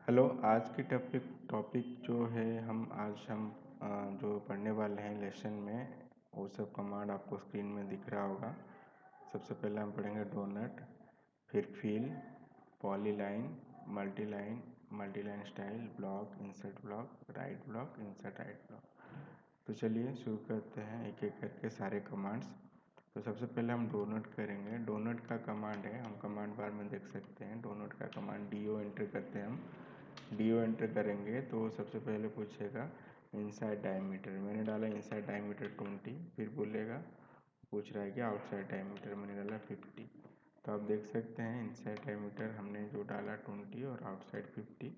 Hello. आज की topic जो है हम जो पढ़ने वाले हैं लेसन में, वो सब कमांड आपको स्क्रीन में दिख रहा होगा। सबसे पहले हम पढ़ेंगे डोनट, फिर fill, polyline, multiline style, block, insert block, write block, insert write block. तो चलिए शुरू करते हैं एक एक करके सारे कमांड्स। तो सबसे पहले हम डोनट करेंगे। डोनट का कमांड है, हम कमांड बार में देख सकते हैं। डोनट का कमांड डीओ एंटर करते हैं। हम डीओ एंटर करेंगे तो सबसे पहले पूछेगा इनसाइड डायमीटर। मैंने डाला इनसाइड डायमीटर 20, फिर बोलेगा, पूछ रहा है कि आउटसाइड डायमीटर, मैंने डाला 50। तो आप देख सकते हैं इनसाइड डायमीटर हमने जो डाला 20 और आउटसाइड 50,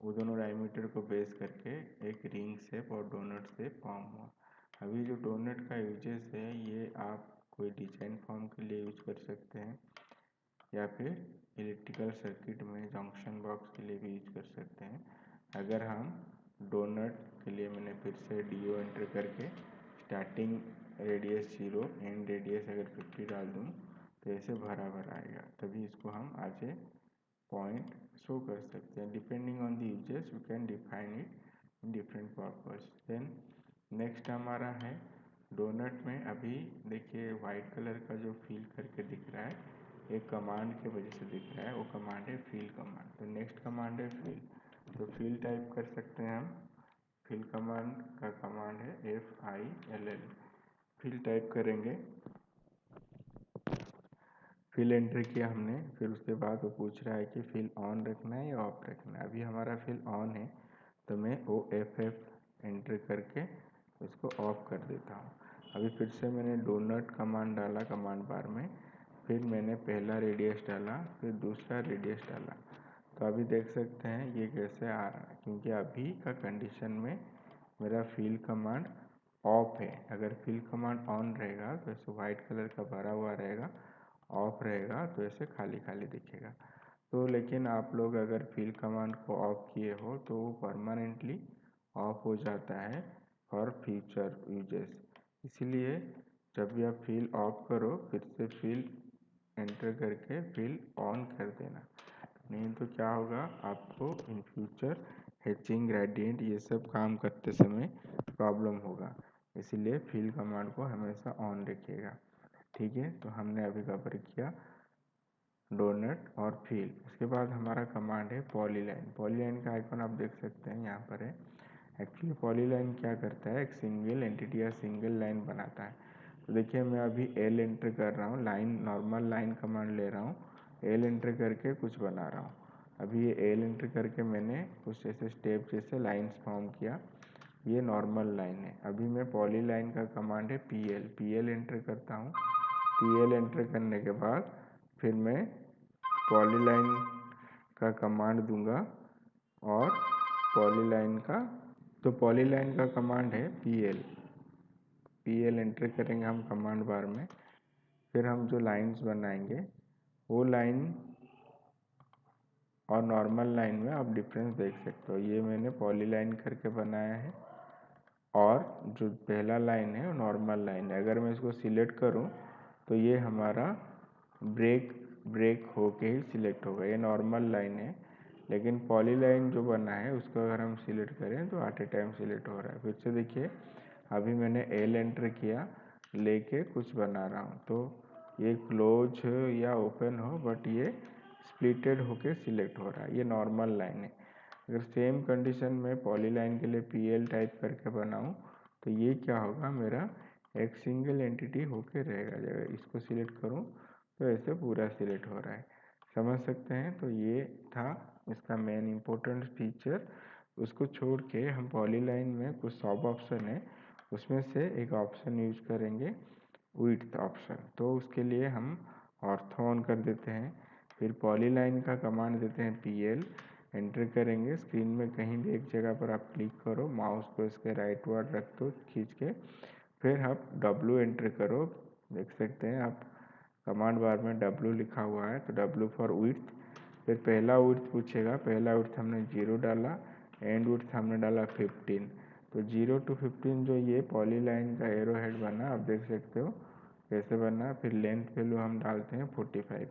वो दोनों डायमीटर को बेस करके एक रिंग शेप और डोनट शेप फॉर्म हुआ। अभी जो डोनट का यूजेस है, ये आप कोई डिजाइन फॉर्म के लिए यूज कर सकते हैं या फिर इलेक्ट्रिकल सर्किट में जंक्शन बॉक्स के लिए भी यूज कर सकते हैं। अगर हम डोनट के लिए मैंने फिर से डीओ एंटर करके स्टार्टिंग रेडियस 0, एंड रेडियस अगर 50 डाल दूँ तो ऐसे भरा भरा आएगा, तभी इसको हम आगे पॉइंट शो कर सकते हैं। Depending on the uses we can define it in different purpose. Then next हमारा है डोनट में। अभी देखिए वाइट कलर का जो फिल करके दिख रहा है, एक कमांड के वजह से दिख रहा है, वो कमांड है फिल कमांड। तो नेक्स्ट कमांड है फिल। तो फिल टाइप कर सकते हैं हम। फिल कमांड का कमांड है FILL। फिल टाइप करेंगे, फिल एंटर किया हमने। फिर उसके बाद वो पूछ रहा है कि फिल ऑन रखना है या ऑफ रखना है। अभी हमारा फिल ऑन है तो मैं OFF एंटर करके उसको ऑफ कर देता हूँ। अभी फिर से मैंने डोनट कमांड डाला कमांड बार में, फिर मैंने पहला रेडियस डाला, फिर दूसरा रेडियस डाला। तो अभी देख सकते हैं ये कैसे आ रहा है, क्योंकि अभी का कंडीशन में मेरा फिल कमांड ऑफ है। अगर फिल कमांड ऑन रहेगा तो ऐसे वाइट कलर का भरा हुआ रहेगा, ऑफ रहेगा तो ऐसे खाली खाली दिखेगा। तो लेकिन आप लोग अगर फिल कमांड को ऑफ किए हो तो वो परमानेंटली ऑफ हो जाता है फॉर फ्यूचर यूजेस। इसीलिए जब भी आप फिल ऑफ करो, फिर से फिल एंटर करके फिल ऑन कर देना, नहीं तो क्या होगा, आपको इन फ्यूचर हैचिंग, ग्रेडियंट, ये सब काम करते समय प्रॉब्लम होगा। इसीलिए फिल कमांड को हमेशा ऑन रखिएगा। ठीक है, तो हमने अभी कवर किया डोनट और फिल। उसके बाद हमारा कमांड है पॉलीलाइन। पॉलीलाइन का आइकॉन आप देख सकते हैं यहाँ पर है। एक्चुअली पॉलीलाइन क्या करता है, एक सिंगल एंटिटी या सिंगल लाइन बनाता है। तो देखिए मैं अभी एल एंटर कर रहा हूँ, लाइन नॉर्मल लाइन कमांड ले रहा हूँ, एल एंटर करके कुछ बना रहा हूँ। अभी ये एल एंटर करके मैंने कुछ ऐसे स्टेप जैसे लाइन्स फॉर्म किया, ये नॉर्मल लाइन है। अभी मैं पॉलीलाइन का कमांड है PL एंटर करता हूँ। PL एंटर करने के बाद फिर मैं पॉलीलाइन का कमांड दूंगा और पॉलीलाइन का, तो पॉलीलाइन का कमांड है PL एंटर करेंगे हम कमांड बार में। फिर हम जो लाइंस बनाएंगे वो लाइन और नॉर्मल लाइन में आप डिफरेंस देख सकते हो। ये मैंने पॉलीलाइन करके बनाया है और जो पहला लाइन है वो नॉर्मल लाइन है। अगर मैं इसको सिलेक्ट करूं तो ये हमारा ब्रेक होके ही सिलेक्ट होगा। ये नॉर्मल लाइन है, लेकिन पॉलीलाइन जो बना है उसको अगर हम सिलेक्ट करें तो एट ए टाइम सिलेक्ट हो रहा है। फिर से देखिए अभी मैंने एल एंटर किया, लेके कुछ बना रहा हूँ, तो ये क्लोज या ओपन हो बट ये स्प्लिटेड होके सिलेक्ट हो रहा है, ये नॉर्मल लाइन है। अगर सेम कंडीशन में पॉलीलाइन के लिए PL टाइप करके बनाऊँ तो ये क्या होगा, मेरा एक सिंगल एंटिटी होके रहेगा। अगर इसको सिलेक्ट करूँ तो ऐसे पूरा सिलेक्ट हो रहा है, समझ सकते हैं। तो ये था इसका मेन इम्पोर्टेंट फीचर। उसको छोड़ के हम पॉलीलाइन में कुछ सब ऑप्शन है, उसमें से एक ऑप्शन यूज करेंगे विड्थ ऑप्शन। तो उसके लिए हम ऑर्थो ऑन कर देते हैं, फिर पॉलीलाइन का कमांड देते हैं PL एंटर करेंगे। स्क्रीन में कहीं भी एक जगह पर आप क्लिक करो, माउस को इसके राइट वर्ड रख दो खींच के, फिर आप W एंटर करो। देख सकते हैं आप कमांड बार में W लिखा हुआ है, तो W फॉर विड्थ। फिर पहला विड्थ पूछेगा, पहला विड्थ हमने 0 डाला, एंड विड्थ हमने डाला 15। तो 0 to 15 जो ये पॉलीलाइन का एरो हेड बना, आप देख सकते हो कैसे बना। फिर लेंथ वैल्यू हम डालते हैं 45।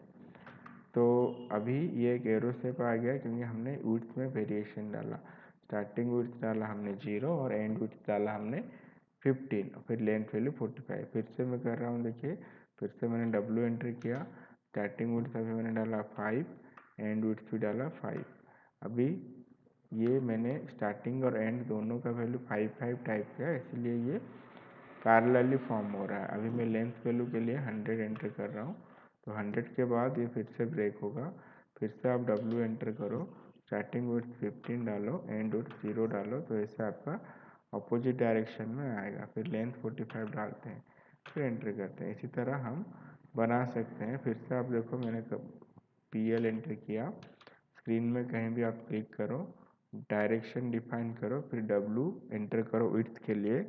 तो अभी ये एक एरो शेप आ गया क्योंकि हमने विड्थ में वेरिएशन डाला। स्टार्टिंग विड्थ डाला हमने 0 और एंड विड्थ डाला हमने 15 और फिर लेंथ वैल्यू 45। फिर से मैं कर रहा हूँ, देखिए फिर से मैंने W एंटर किया। स्टार्टिंग विड्थ अभी मैंने डाला 5, एंड विड्थ भी डाला 5। अभी ये मैंने स्टार्टिंग और एंड दोनों का वैल्यू 5 टाइप किया, इसलिए ये पैरेलली फॉर्म हो रहा है। अभी मैं लेंथ वैल्यू के लिए 100 एंटर कर रहा हूँ, तो 100 के बाद ये फिर से ब्रेक होगा। फिर से आप W एंटर करो, स्टार्टिंग विड्थ 15 डालो, एंड विड्थ 0 डालो, तो ऐसे आपका अपोजिट डायरेक्शन में आएगा। फिर लेंथ 45 डालते हैं, फिर एंटर करते हैं। इसी तरह हम बना सकते हैं। फिर से आप देखो, मैंने PL एंटर किया, स्क्रीन में कहीं भी आप क्लिक करो, डायरेक्शन डिफाइन करो, फिर W एंटर करो विड्थ के लिए।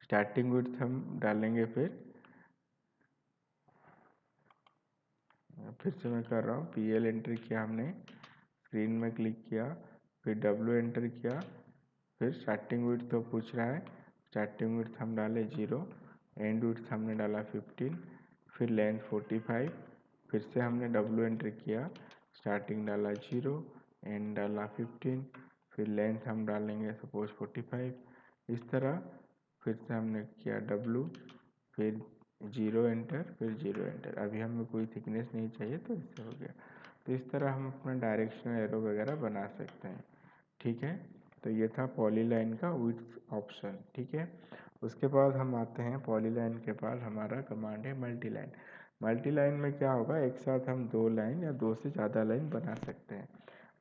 स्टार्टिंग विड्थ हम डालेंगे, फिर से मैं कर रहा हूँ, PL एंटर किया हमने, स्क्रीन में क्लिक किया, फिर W एंटर किया, फिर स्टार्टिंग विड्थ तो पूछ रहा है, स्टार्टिंग विड्थ हम डाले 0, एंड विड्थ हमने डाला 15, फिर लेंथ 45। फिर से हमने W एंटर किया, स्टार्टिंग डाला 0, एंड डाला 15, फिर लेंथ हम डालेंगे सपोज 45। इस तरह फिर से हमने किया W, फिर 0 एंटर, फिर 0 एंटर। अभी हमें कोई थिकनेस नहीं चाहिए तो इससे हो गया। तो इस तरह हम अपना डायरेक्शनल एरो वगैरह बना सकते हैं, ठीक है। तो ये था पॉलीलाइन का विड्थ ऑप्शन, ठीक है। उसके बाद हम आते हैं पॉलीलाइन के बाद हमारा कमांड है मल्टीलाइन। मल्टीलाइन में क्या होगा, एक साथ हम 2 लाइन या 2 से ज़्यादा लाइन बना सकते हैं।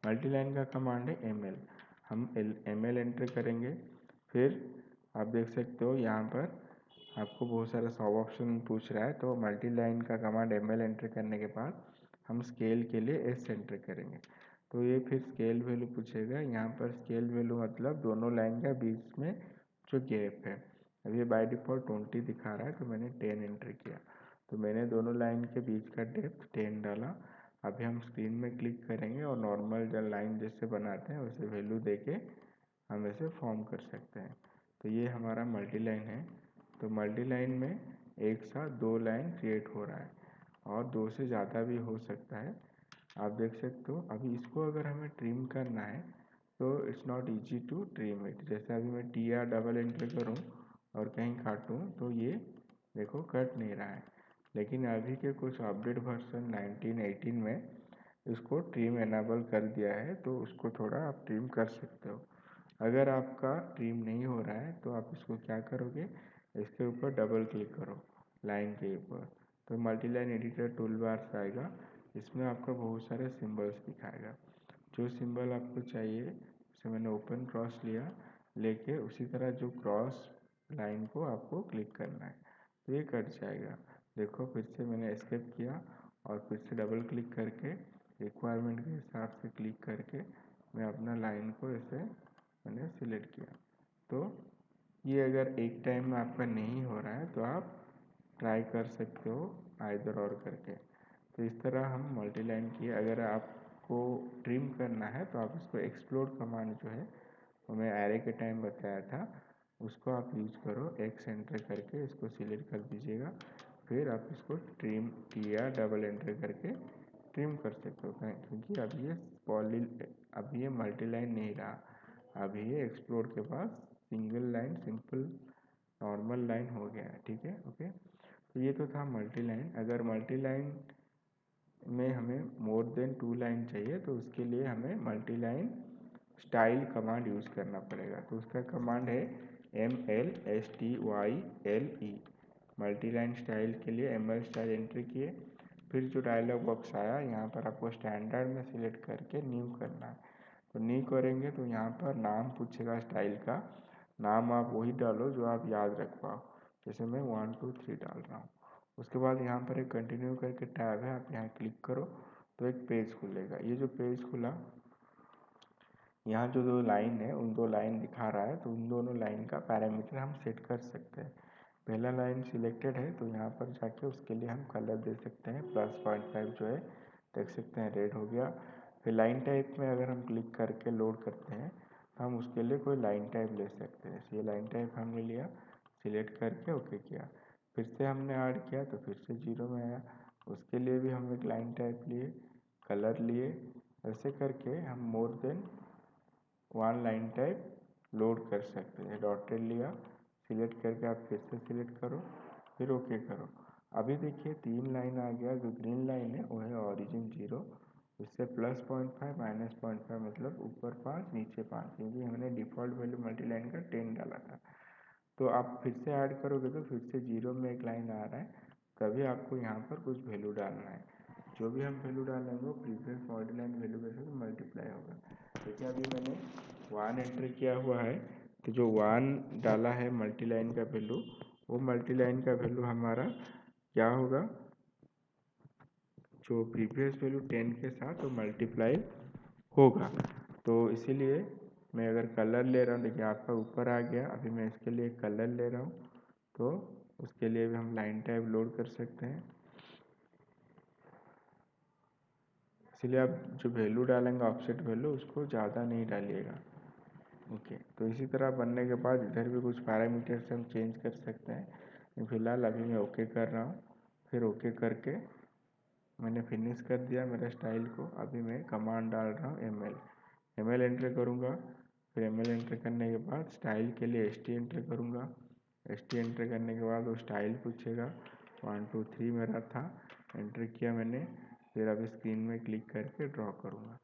मल्टीलाइन का कमांड है ML। हम ML एंटर करेंगे, फिर आप देख सकते हो यहाँ पर आपको बहुत सारा सब ऑप्शन पूछ रहा है। तो मल्टीलाइन का कमांड ML एंटर करने के बाद हम स्केल के लिए S एंटर करेंगे, तो ये फिर स्केल वैल्यू पूछेगा। यहाँ पर स्केल वैल्यू मतलब दोनों लाइन का बीच में जो गैप है। अब ये बाय डिफ़ॉल्ट 20 दिखा रहा है, तो मैंने 10 एंटर किया, तो मैंने दोनों लाइन के बीच का डेप्थ 10 डाला। अभी हम स्क्रीन में क्लिक करेंगे और नॉर्मल जो लाइन जैसे बनाते हैं वैसे वैल्यू देके हम इसे फॉर्म कर सकते हैं। तो ये हमारा मल्टीलाइन है। तो मल्टीलाइन में एक साथ 2 लाइन क्रिएट हो रहा है और 2 से ज़्यादा भी हो सकता है, आप देख सकते हो। अभी इसको अगर हमें ट्रिम करना है तो it's not easy to trim it. जैसे अभी मैं TR डबल एंटर करूँ और कहीं काटूँ तो ये देखो कट नहीं रहा है, लेकिन अभी के कुछ अपडेट वर्जन 1918 में इसको ट्रिम एनाबल कर दिया है, तो उसको थोड़ा आप ट्रिम कर सकते हो। अगर आपका ट्रिम नहीं हो रहा है तो आप इसको क्या करोगे, इसके ऊपर डबल क्लिक करो लाइन के ऊपर, तो मल्टीलाइन एडिटर टूल बार से आएगा। इसमें आपका बहुत सारे सिंबल्स दिखाएगा। जो सिंबल आपको चाहिए उसे मैंने ओपन क्रॉस लिया, लेके उसी तरह जो क्रॉस लाइन को आपको क्लिक करना है, तो ये कट जाएगा। देखो फिर से मैंने एस्केप किया और फिर से डबल क्लिक करके रिक्वायरमेंट के हिसाब से क्लिक करके मैं अपना लाइन को ऐसे मैंने सिलेक्ट किया। तो ये अगर एक टाइम में आपका नहीं हो रहा है तो आप ट्राई कर सकते हो आइदर और करके। तो इस तरह हम मल्टीलाइन किए। अगर आपको ट्रिम करना है तो आप इसको एक्सप्लोड कमांड जो है वो मैं एरे के टाइम बताया था, उसको आप यूज करो। X एंटर करके इसको सिलेक्ट कर दीजिएगा, फिर आप इसको ट्रिम TR डबल एंटर करके ट्रिम कर सकते हो, क्योंकि अब ये मल्टीलाइन नहीं रहा, अभी ये एक्सप्लोर के पास single line simple normal line हो गया है, ठीक है। ओके, तो ये तो था मल्टीलाइन। अगर मल्टीलाइन में हमें मोर देन 2 लाइन चाहिए तो उसके लिए हमें मल्टीलाइन स्टाइल कमांड यूज़ करना पड़ेगा। तो उसका कमांड है MLSTYLE। मल्टीलाइन स्टाइल के लिए ML स्टाइल एंटर किए, फिर जो डायलॉग बॉक्स आया यहाँ पर आपको स्टैंडर्ड में सिलेक्ट करके न्यू करना है। तो न्यू करेंगे तो यहाँ पर नाम पूछेगा स्टाइल का, नाम आप वही डालो जो आप याद रख पाओ, जैसे मैं 1 2 3 डाल रहा हूँ। उसके बाद यहाँ पर एक कंटिन्यू करके टैब है, आप यहाँ क्लिक करो तो एक पेज खुलेगा। ये जो पेज खुला, यहाँ जो 2 लाइन है उन 2 लाइन दिखा रहा है, तो उन दोनों लाइन का पैरामीटर हम सेट कर सकते हैं। पहला लाइन सिलेक्टेड है तो यहाँ पर जाके उसके लिए हम कलर दे सकते हैं, +0.5 जो है देख सकते हैं रेड हो गया। फिर लाइन टाइप में अगर हम क्लिक करके लोड करते हैं तो हम उसके लिए कोई लाइन टाइप ले सकते हैं। ये लाइन टाइप हमने लिया, सिलेक्ट करके ओके किया, फिर से हमने ऐड किया तो फिर से 0 में आया। उसके लिए भी हम एक लाइन टाइप लिए, कलर लिए, ऐसे करके हम more than one line type load कर सकते हैं। डॉटेड लिया, सिलेक्ट करके आप फिर से सिलेक्ट करो, फिर ओके करो। अभी देखिए 3 लाइन आ गया। जो ग्रीन लाइन है वो है ओरिजिन 0, उससे +0.5 -0.5 मतलब ऊपर 5 नीचे 5, क्योंकि हमने डिफ़ॉल्ट वैल्यू मल्टी लाइन का 10 डाला था। तो आप फिर से ऐड करोगे तो फिर से 0 में एक लाइन आ रहा है, तभी आपको यहाँ पर कुछ वैल्यू डालना है। जो भी हम वैल्यू डालेंगे वो प्रीवियस मल्टी लाइन वैल्यू के साथ मल्टीप्लाई होगा। देखिए अभी मैंने 1 एंटर किया हुआ है, तो जो 1 डाला है मल्टी लाइन का वैल्यू, वो मल्टी लाइन का वैल्यू हमारा क्या होगा, जो प्रीवियस वैल्यू 10 के साथ वो मल्टीप्लाई होगा। तो इसीलिए मैं अगर कलर ले रहा हूँ, देखिए आपका ऊपर आ गया, अभी मैं इसके लिए कलर ले रहा हूँ, तो उसके लिए भी हम लाइन टाइप लोड कर सकते हैं। इसलिए आप जो वैल्यू डालेंगे ऑफसेट वैल्यू, उसको ज़्यादा नहीं डालिएगा। ओके, तो इसी तरह बनने के बाद इधर भी कुछ पैरामीटर्स हम चेंज कर सकते हैं। फिलहाल अभी मैं ओके कर रहा हूँ, फिर ओके करके मैंने फिनिश कर दिया मेरा स्टाइल को। अभी मैं कमांड डाल रहा हूँ एम एल एंटर करूँगा। फिर एम एल एंटर करने के बाद स्टाइल के लिए एस टी एंटर करूँगा। एस टी एंटर करने के बाद वो स्टाइल पूछेगा, 1 2 3 मेरा था, एंटर किया मैंने। फिर अभी स्क्रीन में क्लिक करके ड्रॉ करूँगा।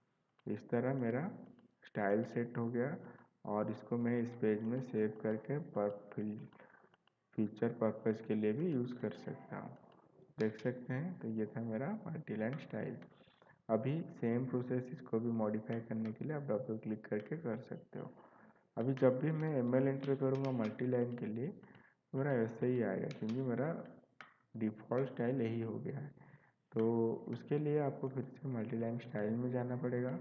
इस तरह मेरा स्टाइल सेट हो गया, और इसको मैं इस पेज में सेव करके फीचर पर्पज़ के लिए भी यूज़ कर सकता हूँ। देख सकते हैं, तो ये था मेरा मल्टी लाइन स्टाइल। अभी सेम प्रोसेस इसको भी मॉडिफाई करने के लिए आप डबल क्लिक करके कर सकते हो। अभी जब भी मैं एम एल एंटर करूँगा मल्टी लाइन के लिए, मेरा वैसे ही आएगा, क्योंकि मेरा डिफ़ॉल्ट स्टाइल यही हो गया है। तो उसके लिए आपको फिर से मल्टी लाइन स्टाइल में जाना पड़ेगा,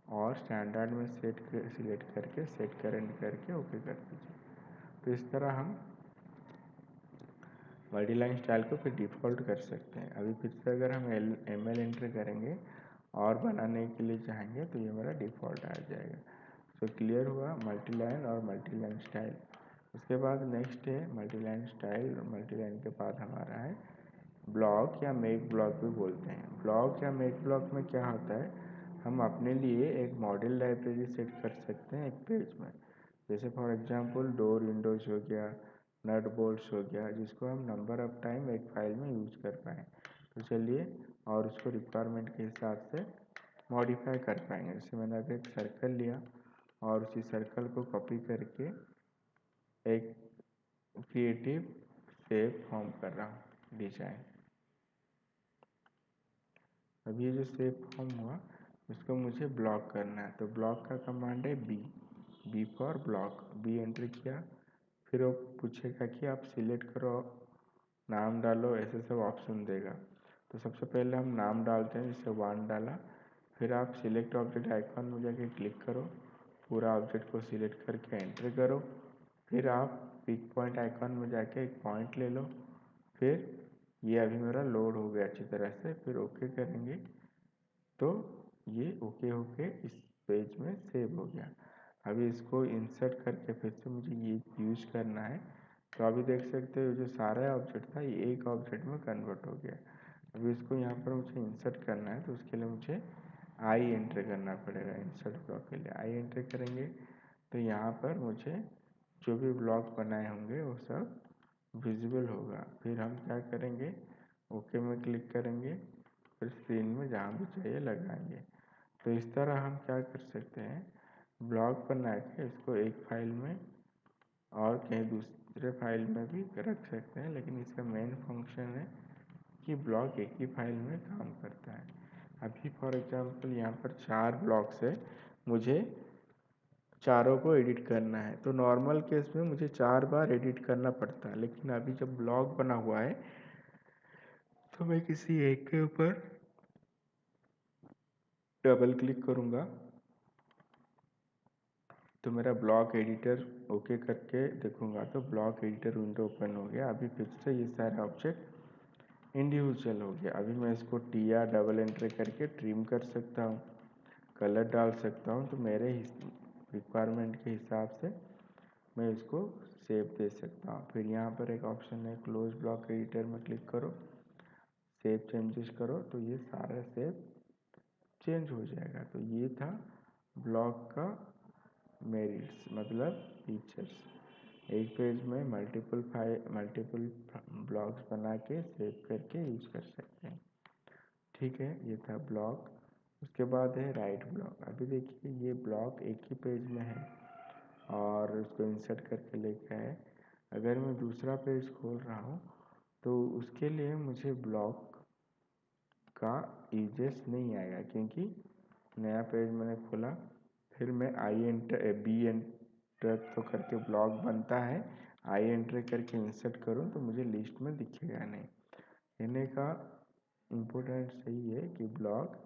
और स्टैंडर्ड में सिलेक्ट करके सेट करंट करके ओके कर दीजिए। तो इस तरह हम मल्टी लाइन स्टाइल को फिर डिफ़ॉल्ट कर सकते हैं। अभी फिर से अगर हम एम एल एंटर करेंगे और बनाने के लिए चाहेंगे, तो ये मेरा डिफ़ॉल्ट आ जाएगा। तो क्लियर हुआ मल्टी लाइन और मल्टी लाइन स्टाइल। उसके बाद नेक्स्ट है मल्टी लाइन स्टाइल, और मल्टी लाइन के बाद हमारा है ब्लॉक या मेक ब्लॉक भी बोलते हैं। ब्लॉक या मेक ब्लॉक में क्या होता है, हम अपने लिए एक मॉडल लाइब्रेरी सेट कर सकते हैं एक पेज में। जैसे फॉर एग्जांपल डोर विंडोज हो गया, नट बोल्ट्स हो गया, जिसको हम नंबर ऑफ टाइम एक फाइल में यूज कर पाएँ। तो चलिए, और उसको रिक्वायरमेंट के हिसाब से मॉडिफाई कर पाएंगे। जैसे मैंने अभी एक सर्कल लिया, और उसी सर्कल को कॉपी करके एक क्रिएटिव शेप फॉर्म कर रहा हूँ, डिजाइन। अब ये जो शेप फॉर्म हुआ, इसको मुझे ब्लॉक करना है। तो ब्लॉक का कमांड है B for block. B enter किया, फिर वो पूछेगा कि आप सिलेक्ट करो, नाम डालो, ऐसे सब ऑप्शन देगा। तो सबसे पहले हम नाम डालते हैं, जैसे 1 डाला। फिर आप सिलेक्ट ऑब्जेक्ट आइकॉन में जाके क्लिक करो, पूरा ऑब्जेक्ट को सिलेक्ट करके एंटर करो। फिर आप पिक पॉइंट आइकॉन में जाके एक पॉइंट ले लो। फिर ये अभी मेरा लोड हो गया अच्छी तरह से, फिर ओके करेंगे तो ये ओके होके इस पेज में सेव हो गया। अभी इसको इंसर्ट करके फिर से मुझे ये यूज करना है। तो अभी देख सकते हो जो सारा ऑब्जेक्ट था ये एक ऑब्जेक्ट में कन्वर्ट हो गया। अभी इसको यहाँ पर मुझे इंसर्ट करना है, तो उसके लिए मुझे आई एंटर करना पड़ेगा। इंसर्ट ब्लॉक के लिए आई एंटर करेंगे, तो यहाँ पर मुझे जो भी ब्लॉक बनाए होंगे वो सब विजिबल होगा। फिर हम क्या करेंगे, ओके में क्लिक करेंगे, फिर स्क्रीन में जहाँ भी चाहिए लगाएंगे। तो इस तरह हम क्या कर सकते हैं, ब्लॉक बना के इसको एक फाइल में और कहीं दूसरे फाइल में भी रख सकते हैं, लेकिन इसका मेन फंक्शन है कि ब्लॉक एक ही फाइल में काम करता है। अभी फॉर एग्जांपल यहाँ पर 4 ब्लॉक्स है, मुझे चारों को एडिट करना है। तो नॉर्मल केस में मुझे 4 बार एडिट करना पड़ता है, लेकिन अभी जब ब्लॉक बना हुआ है तो मैं किसी एक के ऊपर डबल क्लिक करूँगा, तो मेरा ब्लॉक एडिटर ओके करके देखूँगा तो ब्लॉक एडिटर विंडो ओपन हो गया। अभी फिर से ये सारे ऑब्जेक्ट इंडिविजुअल हो गया। अभी मैं इसको टी या डबल एंटर करके ट्रिम कर सकता हूँ, कलर डाल सकता हूँ। तो मेरे रिक्वायरमेंट के हिसाब से मैं इसको सेव दे सकता हूँ। फिर यहाँ पर एक ऑप्शन है क्लोज ब्लॉक एडिटर में क्लिक करो, शेप चेंजेस करो तो ये सारा शेप चेंज हो जाएगा। तो ये था ब्लॉक का मेरिट्स, मतलब फीचर्स। एक पेज में मल्टीपल ब्लॉक्स बना के सेव करके यूज कर सकते हैं। ठीक है, ये था ब्लॉक। उसके बाद है राइट ब्लॉक। अभी देखिए ये ब्लॉक एक ही पेज में है और उसको इंसर्ट करके लेके आए। अगर मैं दूसरा पेज खोल रहा हूँ तो उसके लिए मुझे ब्लॉक का यूजेस नहीं आएगा, क्योंकि नया पेज मैंने खोला, फिर मैं बी एंटर तो करके ब्लॉक बनता है, आई एंटर करके इंसर्ट करूँ तो मुझे लिस्ट में दिखेगा नहीं। कहने का इम्पोर्टेंट सही है कि ब्लॉक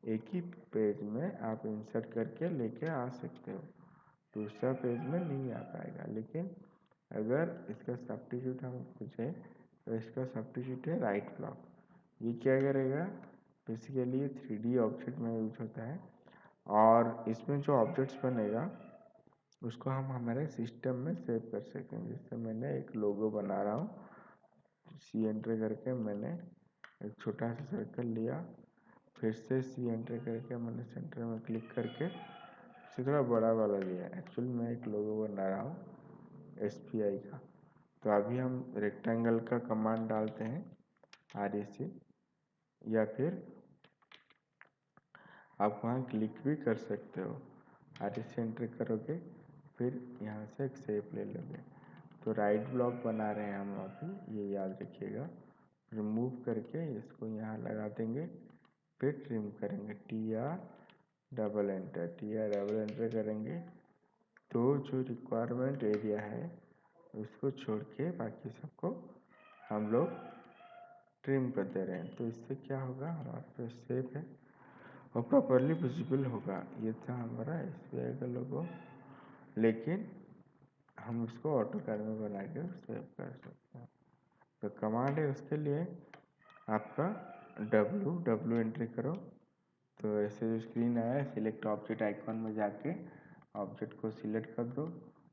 एक ही पेज में आप इंसर्ट करके लेके आ सकते हो, दूसरा पेज में नहीं आ पाएगा। लेकिन अगर इसका सब्स्टिट्यूट हम पूछे तो इसका सब्स्टिट्यूट है राइट ब्लॉक। ये क्या करेगा, बेसिकली ये 3D ऑब्जेक्ट में यूज होता है और इसमें जो ऑब्जेक्ट्स बनेगा उसको हम हमारे सिस्टम में सेव कर सकते हैं। जैसे मैंने एक लोगो बना रहा हूँ, सी एंटर करके मैंने एक छोटा सा सर्कल लिया, फिर से सी एंटर करके मैंने सेंटर में क्लिक करके इसे थोड़ा बड़ा वाला लिया। एक्चुअली मैं एक लोगो बना रहा हूँ SBI का। तो अभी हम रेक्टेंगल का कमांड डालते हैं REC, या फिर आप वहाँ क्लिक भी कर सकते हो। REC एंटर करोगे फिर यहाँ से एक शेप ले लोगे। तो राइट ब्लॉक बना रहे हैं हम अभी, ये याद रखिएगा। रिमूव करके इसको यहाँ लगा देंगे, फिर ट्रिम करेंगे, TR डबल एंटर करेंगे। तो जो रिक्वायरमेंट एरिया है उसको छोड़ के बाकी सबको हम लोग ट्रिम कर दे रहे हैं। तो इससे क्या होगा, हमारे पास शेप है और प्रॉपरली विजिबल होगा। ये था हमारा SBI का लोगो, लेकिन हम उसको ऑटोकैड में बना के सेव कर सकते हैं। तो कमांड है उसके लिए आपका W एंट्री करो। तो ऐसे जो स्क्रीन आया, सिलेक्ट ऑब्जेक्ट आइकॉन में जाके ऑब्जेक्ट को सिलेक्ट कर दो,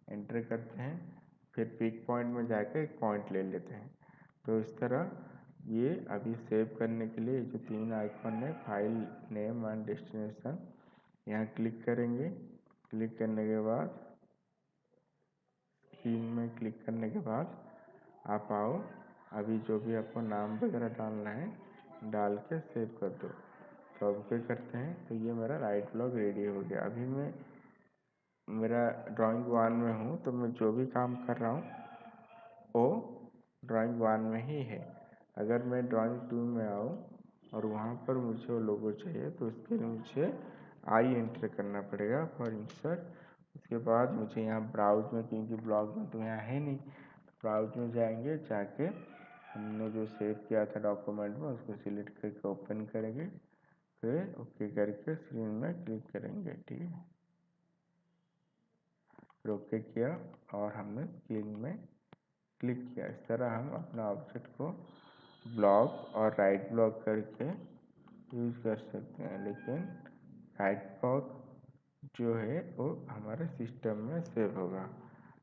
एंटर करते हैं, फिर पिक पॉइंट में जाके एक पॉइंट ले लेते हैं। तो इस तरह ये अभी सेव करने के लिए जो 3 आइकॉन है, फाइल नेम एंड डेस्टिनेशन, यहाँ क्लिक करेंगे। क्लिक करने के बाद स्क्रीन में क्लिक करने के बाद आप आओ, अभी जो भी आपको नाम वगैरह डालना है डाल के सेव कर दो। तो अब क्या करते हैं, तो ये मेरा राइट ब्लॉक रेडी हो गया। अभी मैं मेरा ड्राइंग 1 में हूँ, तो मैं जो भी काम कर रहा हूँ वो ड्राइंग 1 में ही है। अगर मैं ड्राइंग 2 में आऊँ और वहाँ पर मुझे वो लोगो चाहिए तो उसके लिए मुझे आई एंटर करना पड़ेगा फॉर इंसर्ट। उसके बाद मुझे यहाँ ब्राउज में, क्योंकि ब्लॉग में तो यहाँ है नहीं, ब्राउज में जाएंगे, जाके हमने जो सेव किया था डॉक्यूमेंट में उसको सिलेक्ट करके ओपन करेंगे, फिर ओके करके स्क्रीन में क्लिक करेंगे। ठीक है, फिर ओके किया और हमने स्क्रीन में क्लिक किया। इस तरह हम अपना ऑब्जेक्ट को ब्लॉक और राइट ब्लॉक करके यूज़ कर सकते हैं। लेकिन राइट ब्लॉक जो है वो हमारे सिस्टम में सेव होगा।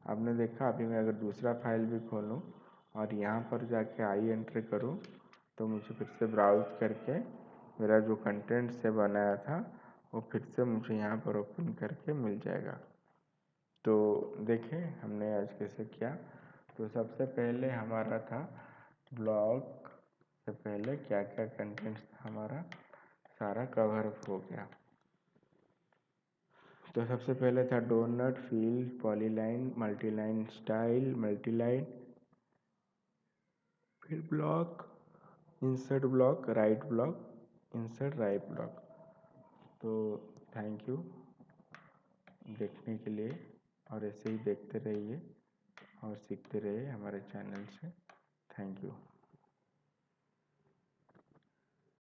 आपने देखा, अभी मैं अगर दूसरा फाइल भी खोलूँ और यहाँ पर जाके आई एंटर करूँ तो मुझे फिर से ब्राउज करके मेरा जो कंटेंट से बनाया था वो फिर से मुझे यहाँ पर ओपन करके मिल जाएगा। तो देखें हमने आज कैसे किया। तो सबसे पहले हमारा था ब्लॉग से पहले क्या क्या कंटेंट्स था, हमारा सारा कवर अप हो गया। तो सबसे पहले था donut, field, polyline, multiline style, multiline, फिर block, insert block, write block, insert write block. तो थैंक यू देखने के लिए, और ऐसे ही देखते रहिए और सीखते रहिए हमारे चैनल से। Thank you.